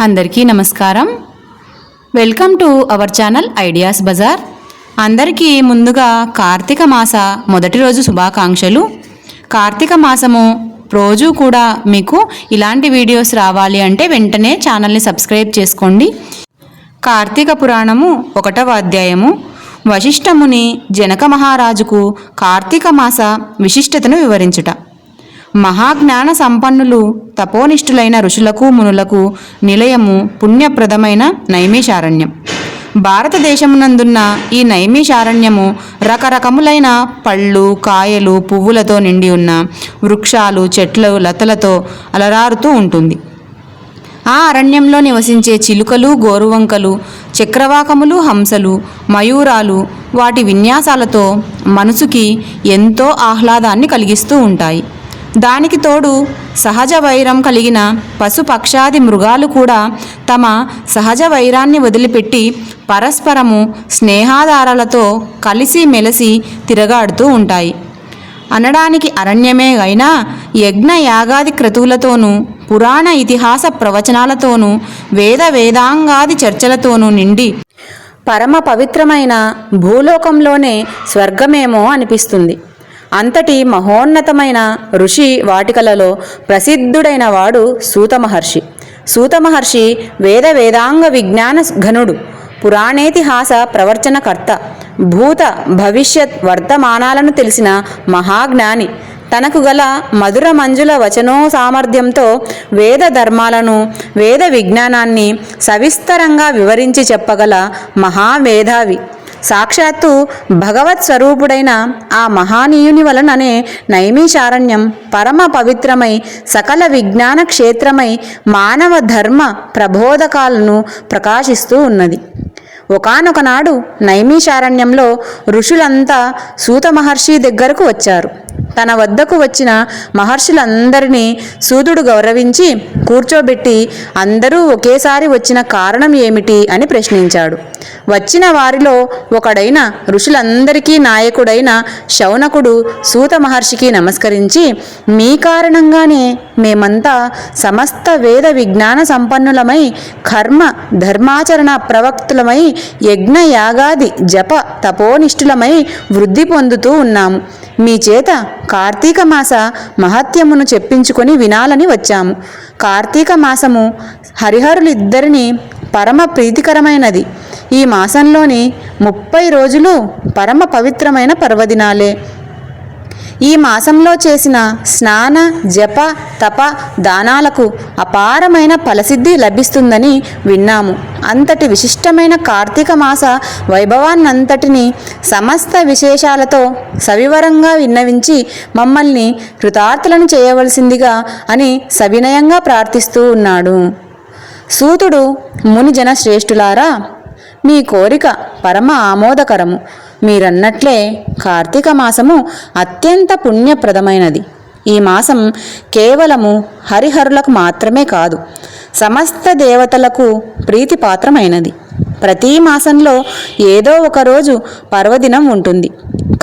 అందరికీ నమస్కారం. Welcome to our channel Ideas Bazaar. అందరికీ ముందుగా కార్తీక మాస మొదటి రోజు శుభాకాంక్షలు. కార్తీక మాసము రోజు కూడా మీకు ఇలాంటి వీడియోస్ రావాలి అంటే వెంటనే ఛానల్ని సబ్స్క్రైబ్ చేసుకోండి. కార్తీక పురాణము 1వ అధ్యాయము వశిష్ఠముని జనక మహారాజుకు కార్తీక మాస విశిష్టతను వివరించుట. మహాజ్ఞాన సంపన్నులు తపోనిష్ఠులైన ఋషులకు మునులకు నిలయము పుణ్యప్రదమైన నైమిషారణ్యం. భారతదేశమునందున్న ఈ నైమిషారణ్యము రకరకములైన పళ్ళు, కాయలు, పువ్వులతో నిండి ఉన్న వృక్షాలు, చెట్లు, లతలతో అలరారుతూ ఉంటుంది. ఆ అరణ్యంలో నివసించే చిలుకలు, గోరువంకలు, చక్రవాకములు, హంసలు, మయూరాలు వాటి విన్యాసాలతో మనసుకి ఎంతో ఆహ్లాదాన్ని కలిగిస్తూ ఉంటాయి. దానికి తోడు సహజ వైరం కలిగిన పశుపక్షాది మృగాలు కూడా తమ సహజ వైరాన్ని వదిలిపెట్టి పరస్పరము స్నేహాధారాలతో కలిసి మెలిసి తిరగాడుతూ ఉంటాయి. అనడానికి అరణ్యమే అయినా యజ్ఞ యాగాది క్రతువులతోనూ పురాణ ఇతిహాస ప్రవచనాలతోనూ వేదాంగాది చర్చలతోనూ నిండి పరమ పవిత్రమైన భూలోకంలోనే స్వర్గమేమో అనిపిస్తుంది. అంతటి మహోన్నతమైన ఋషి వాటికలలో ప్రసిద్ధుడైన వాడు సూత మహర్షి. సూత మహర్షి వేదాంగ విజ్ఞాన ఘనుడు, పురాణేతిహాస ప్రవర్చనకర్త, భూత భవిష్యత్ వర్తమానాలను తెలిసిన మహాజ్ఞాని. తనకు గల మధుర మంజుల వచనో సామర్థ్యంతో వేద ధర్మాలను, వేద విజ్ఞానాన్ని సవిస్తరంగా వివరించి చెప్పగల మహామేధావి. సాక్షాత్తు భగవత్ స్వరూపుడైన ఆ మహానీయుని వలననే నైమిషారణ్యం పరమ పవిత్రమై సకల విజ్ఞాన క్షేత్రమై మానవ ధర్మ ప్రబోధకాలను ప్రకాశిస్తూ ఉన్నది. ఒకానొకనాడు నైమిషారణ్యంలో ఋషులంతా సూత మహర్షి దగ్గరకు వచ్చారు. తన వద్దకు వచ్చిన మహర్షులందరినీ సూతుడు గౌరవించి కూర్చోబెట్టి అందరూ ఒకేసారి వచ్చిన కారణం ఏమిటి అని ప్రశ్నించాడు. వచ్చిన వారిలో ఒకడైన ఋషులందరికీ నాయకుడైన శౌనకుడు సూత మహర్షికి నమస్కరించి, మీ కారణంగానే మేమంతా సమస్త వేద విజ్ఞాన సంపన్నులమై కర్మ ధర్మాచరణ ప్రవక్తులమై యజ్ఞ యాగాది జప తపోనిష్ఠులమై వృద్ధి పొందుతూ ఉన్నాము. మీ చేత కార్తీక మాస మహత్యమును చెప్పించుకొని వినాలని వచ్చాము. కార్తీక మాసము హరిహరులిద్దరినీ పరమ ప్రీతికరమైనది. ఈ మాసంలోని 30 రోజులు పరమ పవిత్రమైన పర్వదినాలే. ఈ మాసంలో చేసిన స్నాన జప తప దానాలకు అపారమైన ఫలసిద్ధి లభిస్తుందని విన్నాము. అంతటి విశిష్టమైన కార్తీక మాస వైభవాన్నంతటినీ సమస్త విశేషాలతో సవివరంగా విన్నవించి మమ్మల్ని కృతార్థులను చేయవలసిందిగా అని సవినయంగా ప్రార్థిస్తూ ఉన్నాడు. సూతుడు మునిజన శ్రేష్ఠులారా, మీ కోరిక పరమ ఆమోదకరము. మీరన్నట్లే కార్తీక మాసము అత్యంత పుణ్యప్రదమైనది. ఈ మాసం కేవలము హరిహరులకు మాత్రమే కాదు, సమస్త దేవతలకు ప్రీతిపాత్రమైనది. ప్రతి మాసంలో ఏదో ఒకరోజు పర్వదినం ఉంటుంది.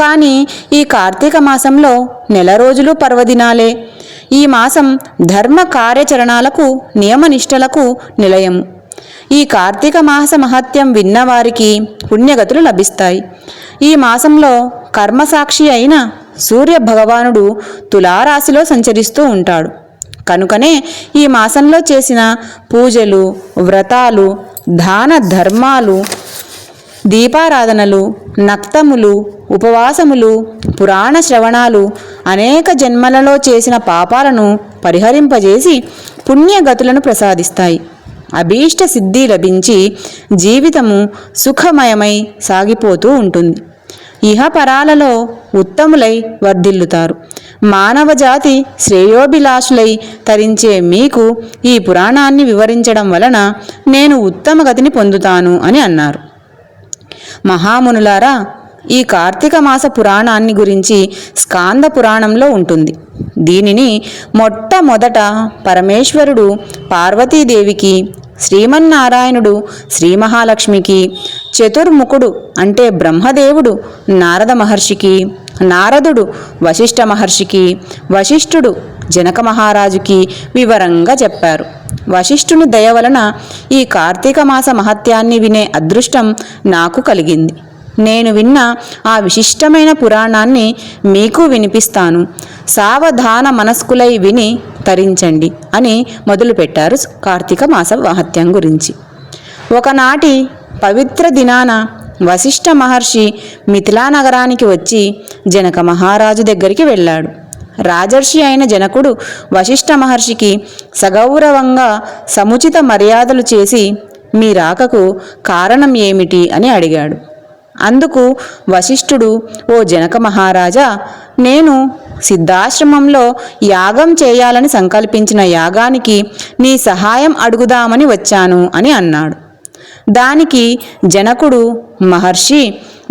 కానీ ఈ కార్తీక మాసంలో నెల రోజులు పర్వదినాలే. ఈ మాసం ధర్మ కార్యాచరణాలకు నియమనిష్టలకు నిలయము. ఈ కార్తీక మాస మహత్యం విన్నవారికి పుణ్యగతులు లభిస్తాయి. ఈ మాసంలో కర్మసాక్షి అయిన సూర్య భగవానుడు తులారాశిలో సంచరిస్తూ ఉంటాడు. కనుకనే ఈ మాసంలో చేసిన పూజలు, వ్రతాలు, దాన ధర్మాలు, దీపారాధనలు, నక్తములు, ఉపవాసములు, పురాణ శ్రవణాలు అనేక జన్మలలో చేసిన పాపాలను పరిహరింపజేసి పుణ్యగతులను ప్రసాదిస్తాయి. అభీష్ట సిద్ధి లభించి జీవితము సుఖమయమై సాగిపోతూ ఉంటుంది. ఇహపరాలలో ఉత్తములై వర్ధిల్లుతారు. మానవజాతి శ్రేయోభిలాషులై తరించే మీకు ఈ పురాణాన్ని వివరించడం వలన నేను ఉత్తమ గతిని పొందుతాను అని అన్నారు. మహామునులారా, ఈ కార్తీక మాస పురాణాన్ని గురించి స్కాంద పురాణంలో ఉంటుంది. దీనిని మొట్టమొదట పరమేశ్వరుడు పార్వతీదేవికి, శ్రీమన్నారాయణుడు శ్రీ మహాలక్ష్మికి, చతుర్ముఖుడు అంటే బ్రహ్మదేవుడు నారద మహర్షికి, నారదుడు వశిష్ఠ మహర్షికి, వశిష్ఠుడు జనక మహారాజుకి వివరంగా చెప్పారు. వశిష్ఠుని దయ వలన ఈ కార్తీక మాస మహత్యాన్ని వినే అదృష్టం నాకు కలిగింది. నేను విన్న ఆ విశిష్టమైన పురాణాన్ని మీకు వినిపిస్తాను. సావధాన మనస్కులై విని తరించండి అని మొదలుపెట్టారు కార్తీక మాస మహత్యం గురించి. ఒకనాటి పవిత్ర దినాన వశిష్ఠ మహర్షి మిథిలా నగరానికి వచ్చి జనక మహారాజు దగ్గరికి వెళ్ళాడు. రాజర్షి అయిన జనకుడు వశిష్ఠ మహర్షికి సగౌరవంగా సముచిత మర్యాదలు చేసి మీ రాకకు కారణం ఏమిటి అని అడిగాడు. అందుకు వశిష్ఠుడు, ఓ జనక మహారాజా, నేను సిద్ధాశ్రమంలో యాగం చేయాలని సంకల్పించిన యాగానికి నీ సహాయం అడుగుదామని వచ్చాను అని అన్నాడు. దానికి జనకుడు, మహర్షి,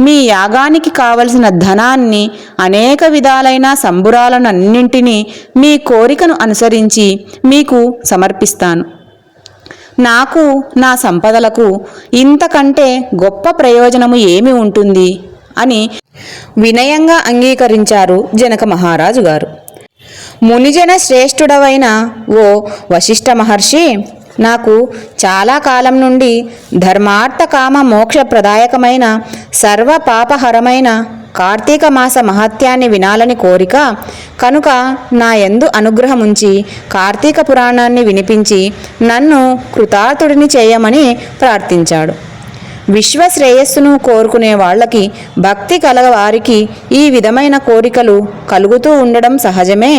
మీ యాగానికి కావలసిన ధనాన్ని, అనేక విధాలైన సంబురాలనన్నింటినీ మీ కోరికను అనుసరించి మీకు సమర్పిస్తాను. నాకు నా సంపదలకు ఇంతకంటే గొప్ప ప్రయోజనము ఏమి ఉంటుంది అని వినయంగా అంగీకరించారు జనక మహారాజు గారు. మునిజన శ్రేష్ఠుడవైన ఓ వశిష్ఠ మహర్షి, నాకు చాలా కాలం నుండి ధర్మార్థ కామ మోక్ష ప్రదాయకమైన సర్వ పాపహరమైన కార్తీక మాస మహత్యాన్ని వినాలని కోరిక కనుక నా యందు అనుగ్రహముంచి కార్తీక పురాణాన్ని వినిపించి నన్ను కృతార్థుడిని చేయమని ప్రార్థించాడు. విశ్వశ్రేయస్సును కోరుకునే వాళ్ళకి, భక్తి కలవారికి ఈ విధమైన కోరికలు కలుగుతూ ఉండడం సహజమే.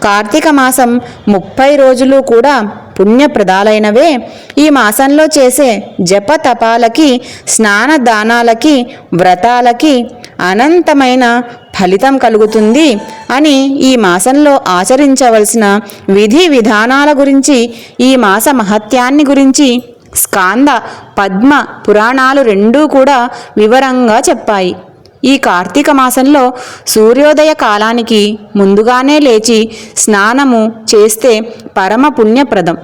కార్తీక మాసం 30 రోజులు కూడా పుణ్యప్రదాలైనవే. ఈ మాసంలో చేసే జప తపాలకి, స్నాన దానాలకి, వ్రతాలకి అనంతమైన ఫలితం కలుగుతుంది అని ఈ మాసంలో ఆచరించవలసిన విధి విధానాల గురించి, ఈ మాస మహత్యాన్ని గురించి స్కాంద, పద్మ పురాణాలు రెండూ కూడా వివరంగా చెప్పాయి. ఈ కార్తీక మాసంలో సూర్యోదయ కాలానికి ముందుగానే లేచి స్నానము చేస్తే పరమ పుణ్యప్రదం.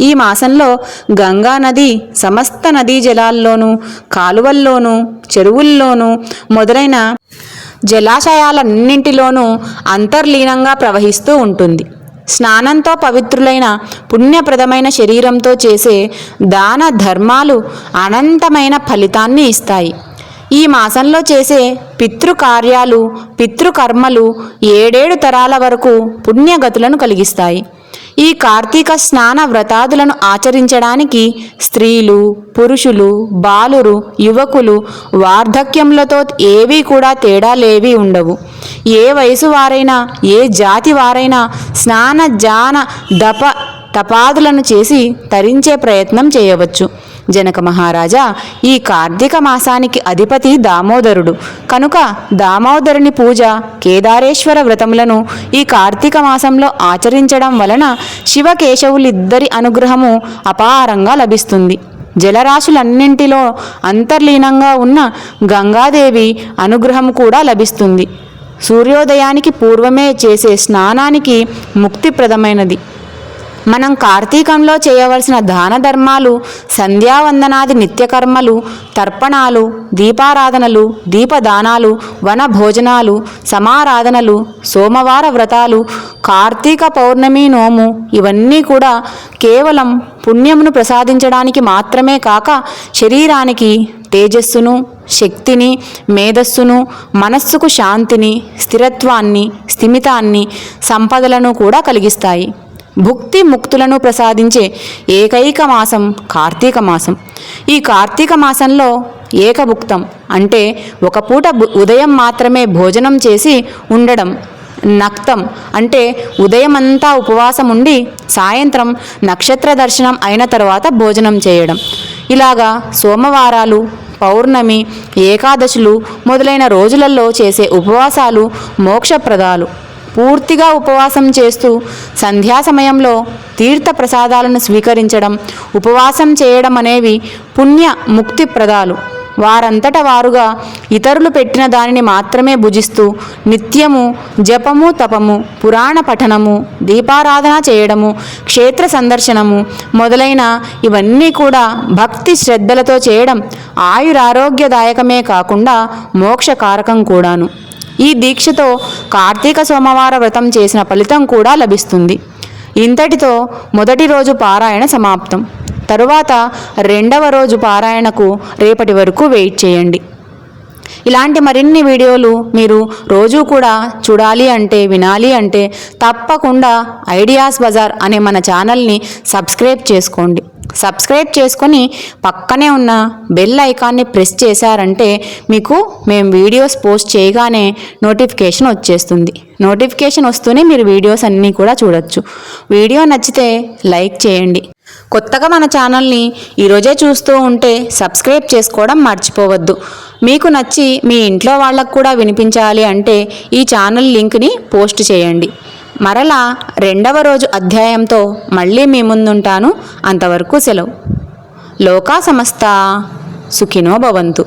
ఈ మాసంలో గంగా నది సమస్త నదీ జలాల్లోనూ, కాలువల్లోనూ, చెరువుల్లోనూ మొదలైన జలాశయాలన్నింటిలోనూ అంతర్లీనంగా ప్రవహిస్తూ ఉంటుంది. స్నానంతో పవిత్రులైన పుణ్యప్రదమైన శరీరంతో చేసే దాన ధర్మాలు అనంతమైన ఫలితాన్ని ఇస్తాయి. ఈ మాసంలో చేసే పితృకార్యాలు, పితృకర్మలు 7 తరాల వరకు పుణ్యగతులను కలిగిస్తాయి. ఈ కార్తీక స్నాన వ్రతాదులను ఆచరించడానికి స్త్రీలు, పురుషులు, బాలురు, యువకులు, వార్ధక్యములతో ఏవీ కూడా తేడాలేవీ ఉండవు. ఏ వయసు వారైనా, ఏ జాతి వారైనా స్నాన జాన దప తపాదులను చేసి తరించే ప్రయత్నం చేయవచ్చు. జనక మహారాజా, ఈ కార్తీక మాసానికి అధిపతి దామోదరుడు కనుక దామోదరుని పూజ, కేదారేశ్వర వ్రతములను ఈ కార్తీక మాసంలో ఆచరించడం వలన శివకేశవులిద్దరి అనుగ్రహము అపారంగా లభిస్తుంది. జలరాశులన్నింటిలో అంతర్లీనంగా ఉన్న గంగాదేవి అనుగ్రహం కూడా లభిస్తుంది. సూర్యోదయానికి పూర్వమే చేసే స్నానానికి ముక్తిప్రదమైనది. మనం కార్తీకంలో చేయవలసిన దాన ధర్మాలు, సంధ్యావందనాది నిత్యకర్మలు, తర్పణాలు, దీపారాధనలు, దీపదానాలు, వన భోజనాలు, సమారాధనలు, సోమవార వ్రతాలు, కార్తీక పౌర్ణమి నోము ఇవన్నీ కూడా కేవలం పుణ్యమును ప్రసాదించడానికి మాత్రమే కాక శరీరానికి తేజస్సును, శక్తిని, మేధస్సును, మనస్సుకు శాంతిని, స్థిరత్వాన్ని, స్థిమితాన్ని, సంపదలను కూడా కలిగిస్తాయి. భుక్తి ముక్తులను ప్రసాదించే ఏకైక మాసం కార్తీక మాసం. ఈ కార్తీక మాసంలో ఏకభుక్తం అంటే ఒక పూట ఉదయం మాత్రమే భోజనం చేసి ఉండడం, నక్తం అంటే ఉదయమంతా ఉపవాసం ఉండి సాయంత్రం నక్షత్ర దర్శనం అయిన తర్వాత భోజనం చేయడం. ఇలాగా సోమవారాలు, పౌర్ణమి, ఏకాదశులు మొదలైన రోజులలో చేసే ఉపవాసాలు మోక్షప్రదాలు. పూర్తిగా ఉపవాసం చేస్తూ సంధ్యా సమయంలో తీర్థ ప్రసాదాలను స్వీకరించడం, ఉపవాసం చేయడం అనేవి పుణ్య ముక్తిప్రదాలు. వారంతట వారుగా ఇతరులు పెట్టిన దానిని మాత్రమే భుజిస్తూ నిత్యము జపము, తపము, పురాణ పఠనము, దీపారాధన చేయడము, క్షేత్ర సందర్శనము మొదలైన ఇవన్నీ కూడా భక్తి శ్రద్ధలతో చేయడం ఆయురారోగ్యదాయకమే కాకుండా మోక్షకారకం కూడాను. ఈ దీక్షతో కార్తీక సోమవార వ్రతం చేసిన ఫలితం కూడా లభిస్తుంది. ఇంతటితో మొదటి రోజు పారాయణ సమాప్తం. తరువాత రెండవ రోజు పారాయణకు రేపటి వరకు వెయిట్ చేయండి. ఇలాంటి మరిన్ని వీడియోలు మీరు రోజు కూడా చూడాలి అంటే, వినాలి అంటే తప్పకుండా ఐడియాస్ బజార్ అనే మన ఛానల్ని సబ్స్క్రైబ్ చేసుకోండి. సబ్స్క్రైబ్ చేసుకొని పక్కనే ఉన్న బెల్ ఐకాన్ని ప్రెస్ చేశారంటే మీకు మేము వీడియోస్ పోస్ట్ చేయగానే నోటిఫికేషన్ వచ్చేస్తుంది. నోటిఫికేషన్ వస్తూనే మీరు వీడియోస్ అన్నీ కూడా చూడొచ్చు. వీడియో నచ్చితే లైక్ చేయండి. కొత్తగా మన ఛానల్ని ఈరోజే చూస్తూ ఉంటే సబ్స్క్రైబ్ చేసుకోవడం మర్చిపోవద్దు. మీకు నచ్చి మీ ఇంట్లో వాళ్ళకు కూడా వినిపించాలి అంటే ఈ ఛానల్ లింక్ని పోస్ట్ చేయండి. మరలా రెండవ రోజు అధ్యాయంతో మళ్ళీ మీ ముందుంటాను. అంతవరకు సెలవు. లోకా సమస్త సుఖినో భవంతు.